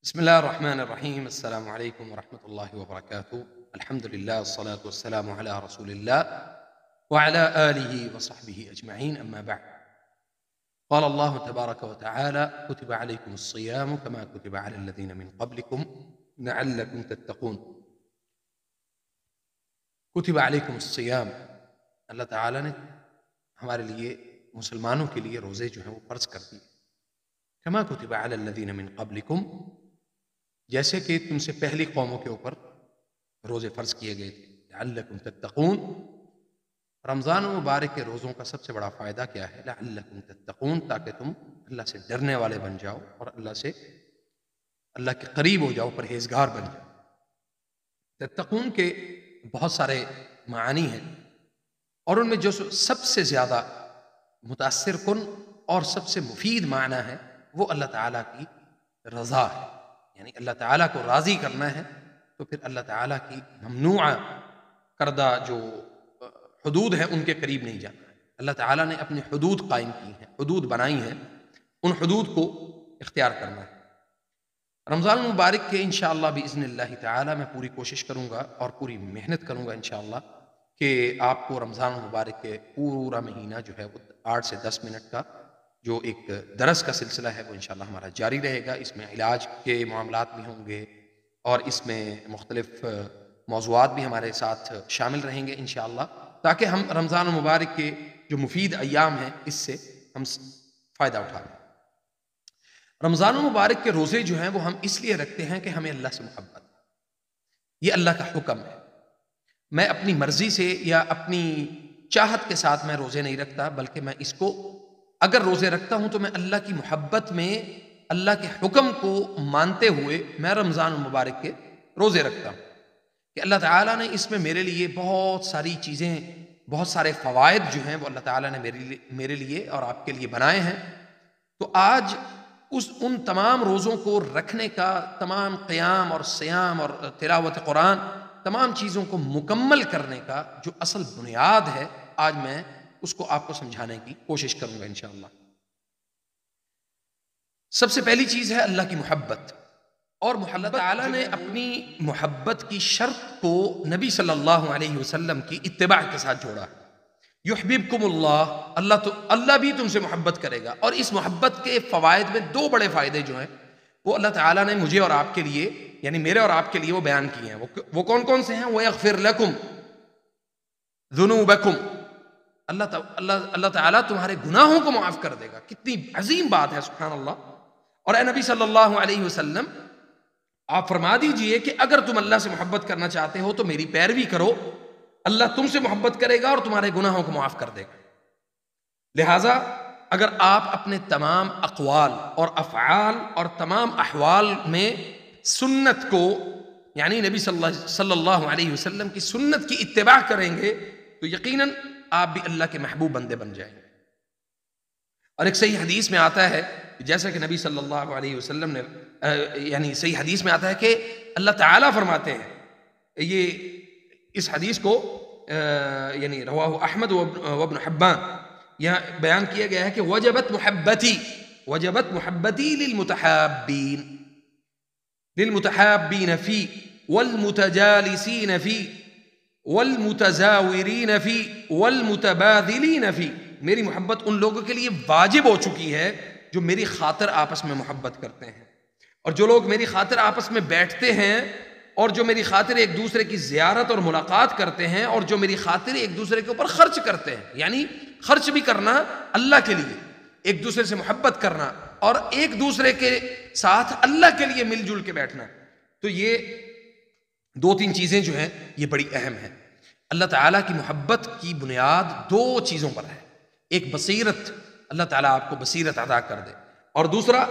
بسم الله الرحمن الرحيم. السلام عليكم ورحمة الله وبركاته. الحمد لله والصلاة والسلام على رسول الله وعلى آله وصحبه أجمعين، أما بعد. قال الله تبارك وتعالى: كتب عليكم الصيام كما كتب على الذين من قبلكم لعلكم تتقون. کتب علیکم الصیام، اللہ تعالیٰ نے ہمارے لیے مسلمانوں کے لیے روزے جو ہیں وہ فرض کر دیے. کما کتب علی الذین من قبلکم، جیسے کہ تم سے پہلی قوموں کے اوپر روزے فرض کیے گئے تھے. لعلکم تتقون، رمضان مبارک کے روزوں کا سب سے بڑا فائدہ کیا ہے؟ لعلکم تتقون، تاکہ تم اللہ سے ڈرنے والے بن جاؤ اور اللہ کے قریب ہو جاؤ، پرہیزگار بن جاؤ. تتقون کے بہت سارے معانی ہیں، اور ان میں جو سب سے زیادہ متاثر کن اور سب سے مفید معنی ہے وہ اللہ تعالیٰ کی رضا ہے. یعنی اللہ تعالیٰ کو راضی کرنا ہے تو پھر اللہ تعالیٰ کی ممنوع کردہ جو حدود ہیں ان کے قریب نہیں جانا ہے. اللہ تعالیٰ نے اپنی حدود قائم کی ہیں، حدود بنائی ہیں، ان حدود کو اختیار کرنا ہے. رمضان المبارک کے انشاءاللہ باذن اللہ تعالیٰ میں پوری کوشش کروں گا اور پوری محنت کروں گا انشاءاللہ کہ آپ کو رمضان المبارک کے پورا مہینہ جو ہے وہ 8 سے 10 منٹ کا جو ایک درس کا سلسلہ ہے وہ انشاءاللہ ہمارا جاری رہے گا. اس میں علاج کے معاملات بھی ہوں گے اور اس میں مختلف موضوعات بھی ہمارے ساتھ شامل رہیں گے انشاءاللہ، تاکہ ہم رمضان المبارک کے جو مفید ایام ہیں اس سے ہم فائدہ اٹھائیں. رمضان المبارک کے روزے جو ہیں وہ ہم اس لیے رکھتے ہیں کہ ہمیں اللہ سے محبت، یہ اللہ کا حکم ہے. میں اپنی مرضی سے یا اپنی چاہت کے ساتھ میں روزے نہیں رکھتا، بلکہ میں اس کو اگر روزے رکھتا ہوں تو میں اللہ کی محبت میں اللہ کے حکم کو مانتے ہوئے میں رمضان المبارک کے روزے رکھتا ہوں کہ اللہ تعالیٰ نے اس میں میرے لیے بہت ساری چیزیں، بہت سارے فوائد جو ہیں وہ اللہ تعالیٰ نے میرے لیے اور آپ کے لیے بنائے ہیں. تو آج ان تمام روزوں کو رکھنے کا، تمام قیام اور سیام اور تلاوت قرآن، تمام چیزوں کو مکمل کرنے کا جو اصل بنیاد ہے، آج میں اس کو آپ کو سمجھانے کی کوشش کروں گا انشاءاللہ. سب سے پہلی چیز ہے اللہ کی محبت. اور اللہ تعالیٰ نے اپنی محبت کی شرط کو نبی صلی اللہ علیہ وسلم کی اتباع کے ساتھ جوڑا. یحببکم اللہ بھی تم سے محبت کرے گا. اور اس محبت کے فوائد میں 2 بڑے فائدے جو ہیں وہ اللہ تعالیٰ نے مجھے اور آپ کے لیے، یعنی میرے اور آپ کے لیے وہ بیان کیے ہیں. وہ کون کون سے ہیں؟ وَيَغْفِرْ لَكُمْ ذُنُوبَكُمْ، اللہ تعالیٰ تمہارے گناہوں کو معاف کر دے گا. کتنی عظیم بات ہے، سبحان اللہ. اور اے نبی صلی اللہ علیہ وسلم، آپ فرما دیجئے کہ اگر تم اللہ سے محبت کرنا چاہتے ہو تو میری پیروی کرو، اللہ تم سے محبت کرے گا اور تمہارے گناہوں کو معاف کر دے گا. لہٰذا اگر آپ اپنے تمام اقوال اور افعال اور تمام احوال میں سنت کو، یعنی نبی صلی اللہ علیہ وسلم کی سنت کی اتباع کریں گے تو یقیناً آپ بھی اللہ کے محبوب بندے بن جائیں گے. اور ایک صحیح حدیث میں آتا ہے، جیسا کہ نبی صلی اللہ علیہ وسلم نے، یعنی صحیح حدیث میں آتا ہے کہ اللہ تعالیٰ فرماتے ہیں، یہ اس حدیث کو یعنی رواہ احمد وابن حبان، یہاں بیان کیا گیا ہے کہ وجبت محبتی للمتحابین فی والمتجالسین فی والمتزاورین فی والمتبادلین فی. میری محبت ان لوگوں کے لیے واجب ہو چکی ہے جو میری خاطر آپس میں محبت کرتے ہیں، اور جو لوگ میری خاطر آپس میں بیٹھتے ہیں، اور جو میری خاطر ایک دوسرے کی زیارت اور ملاقات کرتے ہیں، اور جو میری خاطر ایک دوسرے کے اوپر خرچ کرتے ہیں. یعنی خرچ بھی کرنا اللہ کے لیے، ایک دوسرے سے محبت کرنا اور ایک دوسرے کے ساتھ اللہ کے لیے مل جل کے بیٹھنا. تو یہ 2-3 چیزیں جو ہیں یہ بڑی اہم ہیں. اللہ تعالیٰ کی محبت کی بنیاد 2 چیزوں پر ہے. ایک بصیرت، اللہ تعالیٰ آپ کو بصیرت عطا کر دے، اور دوسرا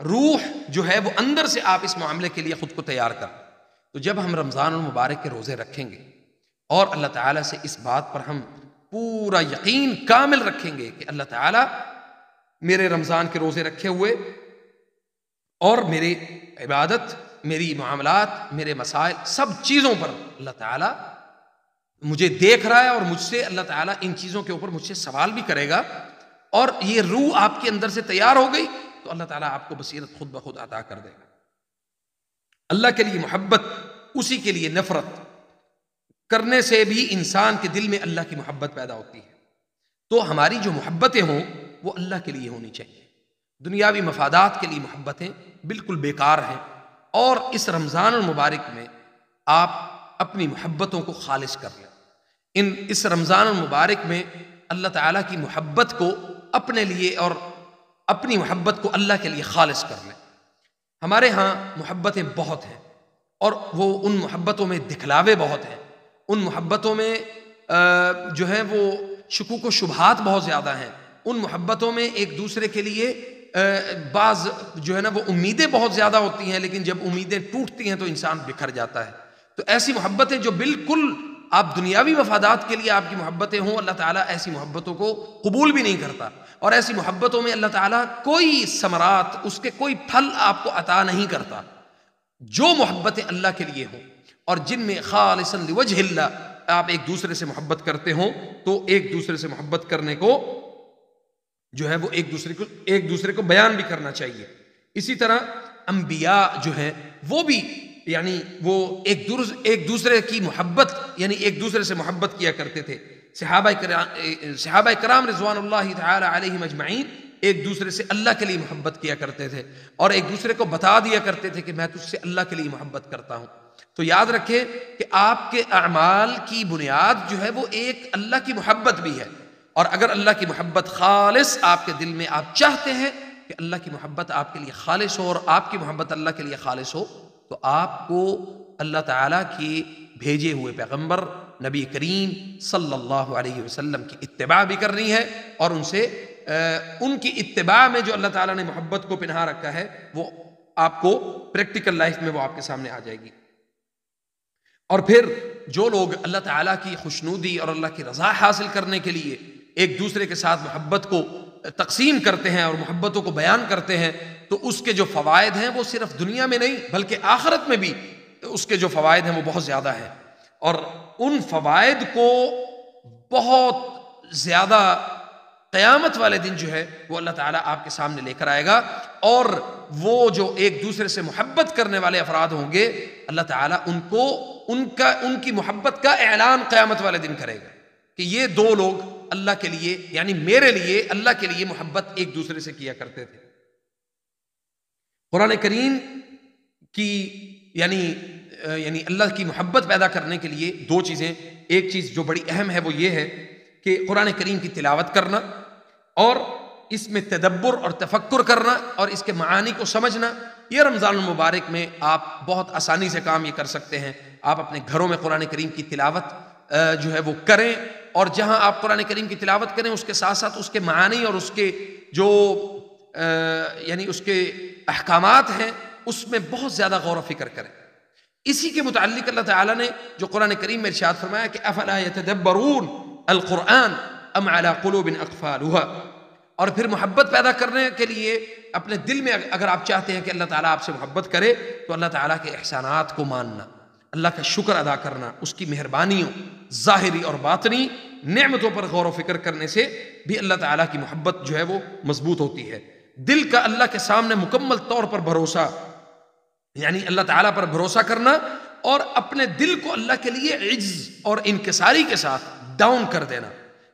روح جو ہے وہ اندر سے آپ اس معاملے کے لیے خود کو تیار کر. تو جب ہم رمضان المبارک کے روزے رکھیں گے اور اللہ تعالیٰ سے اس بات پر ہم پورا یقین کامل رکھیں گے کہ اللہ تعالیٰ میرے رمضان کے روزے رکھے ہوئے اور میرے عبادت، میری معاملات، میرے مسائل، سب چیزوں پر اللہ تعالیٰ مجھے دیکھ رہا ہے، اور مجھ سے اللہ تعالیٰ ان چیزوں کے اوپر مجھ سے سوال بھی کرے گا، اور یہ روح آپ کے اندر سے تیار ہو گئی تو اللہ تعالیٰ آپ کو بصیرت خود بخود عطا کر دے گا. اللہ کے لیے محبت، اسی کے لیے نفرت کرنے سے بھی انسان کے دل میں اللہ کی محبت پیدا ہوتی ہے۔ تو ہماری جو محبتیں ہوں وہ اللہ کے لیے ہونی چاہیے۔ دنیاوی مفادات کے لیے محبتیں بالکل بیکار ہیں، اور اس رمضان المبارک میں آپ اپنی محبتوں کو خالص کر لیں۔ اس رمضان المبارک میں اللہ تعالیٰ کی محبت کو اپنے لیے اور اپنی محبت کو اللہ کے لیے خالص کر لیں۔ ہمارے ہاں محبتیں بہت ہیں، اور وہ ان محبتوں میں دکھلاوے بہت ہیں، ان محبتوں میں جو ہے وہ شکوک و شبہات بہت زیادہ ہیں، ان محبتوں میں ایک دوسرے کے لیے بعض جو ہے نا وہ امیدیں بہت زیادہ ہوتی ہیں، لیکن جب امیدیں ٹوٹتی ہیں تو انسان بکھر جاتا ہے۔ تو ایسی محبتیں جو بالکل آپ دنیاوی مفادات کے لیے آپ کی محبتیں ہوں، اللہ تعالیٰ ایسی محبتوں کو قبول بھی نہیں کرتا، اور ایسی محبتوں میں اللہ تعالیٰ کوئی ثمرات، اس کے کوئی پھل آپ کو عطا نہیں کرتا۔ جو محبتیں اللہ کے لیے ہوں اور جن میں خالصاً لوجہ اللہ آپ ایک دوسرے سے محبت کرتے ہوں، تو ایک دوسرے سے محبت کرنے کو جو ہے وہ ایک دوسرے کو بیان بھی کرنا چاہیے۔ اسی طرح انبیاء جو ہیں وہ بھی یعنی وہ ایک دوسرے کی محبت یعنی ایک دوسرے سے محبت کیا کرتے تھے۔ صحابہ کرام رضوان اللہ تعالی علیہم اجمعین ایک دوسرے سے اللہ کے لیے محبت کیا کرتے تھے، اور ایک دوسرے کو بتا دیا کرتے تھے کہ میں تجھ سے اللہ کے لیے محبت کرتا ہوں۔ تو یاد رکھیں کہ آپ کے اعمال کی بنیاد جو ہے وہ ایک اللہ کی محبت بھی ہے، اور اگر اللہ کی محبت خالص آپ کے دل میں آپ چاہتے ہیں کہ اللہ کی محبت آپ کے لیے خالص ہو اور آپ کی محبت اللہ کے لیے خالص ہو، تو آپ کو اللہ تعالیٰ کی بھیجے ہوئے پیغمبر نبی کریم صلی اللہ علیہ وسلم کی اتباع بھی کرنی ہے، اور ان کی اتباع میں جو اللہ تعالیٰ نے محبت کو پنہا رکھا ہے وہ آپ کو پریکٹیکل لائف میں وہ آپ کے سامنے آ جائے گی۔ اور پھر جو لوگ اللہ تعالیٰ کی خوشنودی اور اللہ کی رضا حاصل کرنے کے لیے ایک دوسرے کے ساتھ محبت کو تقسیم کرتے ہیں اور محبتوں کو بیان کرتے ہیں، تو اس کے جو فوائد ہیں وہ صرف دنیا میں نہیں بلکہ آخرت میں بھی اس کے جو فوائد ہیں وہ بہت زیادہ ہیں، اور ان فوائد کو بہت زیادہ قیامت والے دن جو ہے وہ اللہ تعالیٰ آپ کے سامنے لے کر آئے گا، اور وہ جو ایک دوسرے سے محبت کرنے والے افراد ہوں گے اللہ تعالیٰ ان کی محبت کا اعلان قیامت والے دن کرے گا کہ یہ دو لوگ اللہ کے لیے یعنی میرے لیے اللہ کے لیے محبت ایک دوسرے سے کیا کرتے تھے۔ قرآن کریم کی یعنی اللہ کی محبت پیدا کرنے کے لیے دو چیزیں، ایک چیز جو بڑی اہم ہے وہ یہ ہے کہ قرآن کریم کی تلاوت کرنا اور اس میں تدبر اور تفکر کرنا اور اس کے معانی کو سمجھنا۔ یہ رمضان المبارک میں آپ بہت آسانی سے کام یہ کر سکتے ہیں۔ آپ اپنے گھروں میں قرآن کریم کی تلاوت جو ہے وہ کریں، اور جہاں آپ قرآن کریم کی تلاوت کریں اس کے ساتھ ساتھ اس کے معانی اور اس کے جو یعنی اس کے احکامات ہیں اس میں بہت زیادہ غور و فکر کریں۔ اسی کے متعلق اللہ تعالیٰ نے جو قرآن کریم میں ارشاد فرمایا کہ افلا یتدبرون القرآن ام علی قلوب اقفالها، اور پھر محبت پیدا کرنے کے لیے اپنے دل میں اگر آپ چاہتے ہیں کہ اللہ تعالیٰ آپ سے محبت کرے تو اللہ تعالیٰ کے احسانات کو ماننا، اللہ کا شکر ادا کرنا، اس کی مہربانیوں ظاہری اور باطنی نعمتوں پر غور و فکر کرنے سے بھی اللہ تعالیٰ کی محبت جو ہے وہ مضبوط ہوتی ہے۔ دل کا اللہ کے سامنے مکمل طور پر بھروسہ یعنی اللہ تعالیٰ پر بھروسہ کرنا، اور اپنے دل کو اللہ کے لیے عجز اور انکساری کے ساتھ ڈاؤن کر دینا،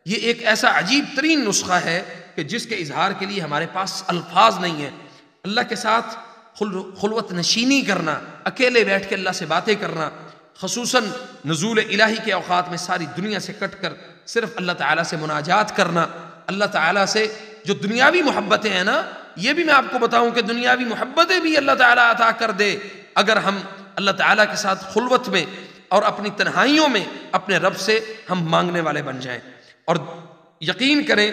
یہ ایک ایسا عجیب ترین نسخہ ہے کہ جس کے اظہار کے لیے ہمارے پاس الفاظ نہیں ہیں۔ اللہ کے ساتھ خلوت نشینی کرنا، اکیلے بیٹھ کے اللہ سے باتیں کرنا، خصوصاً نزول الہی کے اوقات میں ساری دنیا سے کٹ کر صرف اللہ تعالیٰ سے مناجات کرنا، اللہ تعالیٰ سے جو دنیاوی محبتیں ہیں نا، یہ بھی میں آپ کو بتاؤں کہ دنیاوی محبتیں بھی اللہ تعالیٰ عطا کر دے اگر ہم اللہ تعالیٰ کے ساتھ خلوت میں اور اپنی تنہائیوں میں اپنے رب سے ہم مانگنے والے بن جائیں۔ اور یقین کریں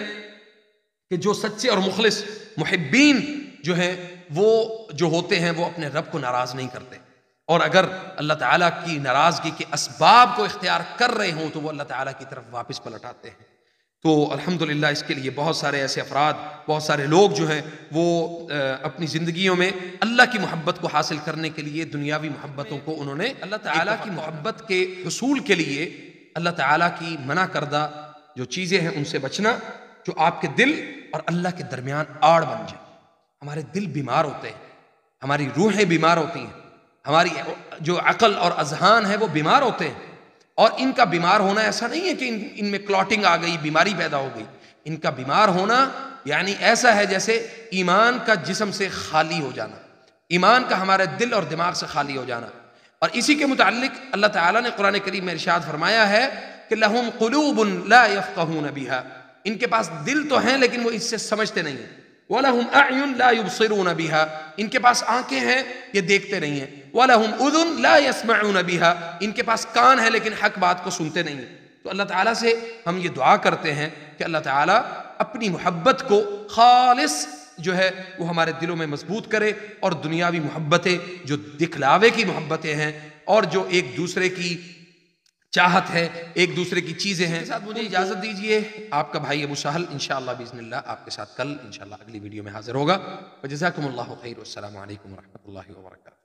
کہ جو سچے اور مخلص محبین جو ہیں وہ جو ہوتے ہیں وہ اپنے رب کو ناراض نہیں کرتے، اور اگر اللہ تعالیٰ کی ناراضگی کے اسباب کو اختیار کر رہے ہوں تو وہ اللہ تعالیٰ کی طرف واپس پلٹ آتے ہیں۔ تو الحمدللہ اس کے لیے بہت سارے ایسے افراد، بہت سارے لوگ جو ہیں وہ اپنی زندگیوں میں اللہ کی محبت کو حاصل کرنے کے لیے دنیاوی محبتوں کو انہوں نے اللہ تعالیٰ کی محبت کے حصول کے لیے اللہ تعالیٰ کی منع کردہ جو چیزیں ہیں ان سے بچنا، جو آپ کے دل اور اللہ کے درمیان آڑ بن جائے۔ ہمارے دل بیمار ہوتے ہیں، ہماری روحیں بیمار ہوتی ہیں، ہماری جو عقل اور اذہان ہے وہ بیمار ہوتے ہیں، اور ان کا بیمار ہونا ایسا نہیں ہے کہ ان میں کلاٹنگ آ گئی، بیماری پیدا ہو گئی. ان کا بیمار ہونا یعنی ایسا ہے جیسے ایمان کا جسم سے خالی ہو جانا، ایمان کا ہمارے دل اور دماغ سے خالی ہو جانا. اور اسی کے متعلق اللہ تعالیٰ نے قرآن کریم میں ارشاد فرمایا ہے کہ لہم قلوب لا یفقہون بہا، ان کے پاس دل تو ہیں لیکن وہ اس سے سمجھتے نہیں ہیں. وَلَهُمْ أَعْيُنْ لَا يُبْصِرُونَ بِهَا، ان کے پاس آنکھیں ہیں یہ دیکھتے نہیں ہیں. وَلَهُمْ أُذُنْ لَا يَسْمَعُونَ بِهَا، ان کے پاس کان ہے لیکن حق بات کو سنتے نہیں ہیں. تو اللہ تعالیٰ سے ہم یہ دعا کرتے ہیں کہ اللہ تعالیٰ اپنی محبت کو خالص جو ہے وہ ہمارے دلوں میں مضبوط کرے، اور دنیاوی محبتیں جو دکھلاوے کی محبتیں ہیں اور جو ایک دوسرے کی چاہت ہے، ایک دوسرے کی چیزیں ہیں. ساتھ مجھے اجازت دیجئے، آپ کا بھائی ابو سہل انشاءاللہ باذن اللہ آپ کے ساتھ کل انشاءاللہ اگلی ویڈیو میں حاضر ہوگا. وجزاکم اللہ خیر، والسلام علیکم ورحمۃ اللہ وبرکاتہ.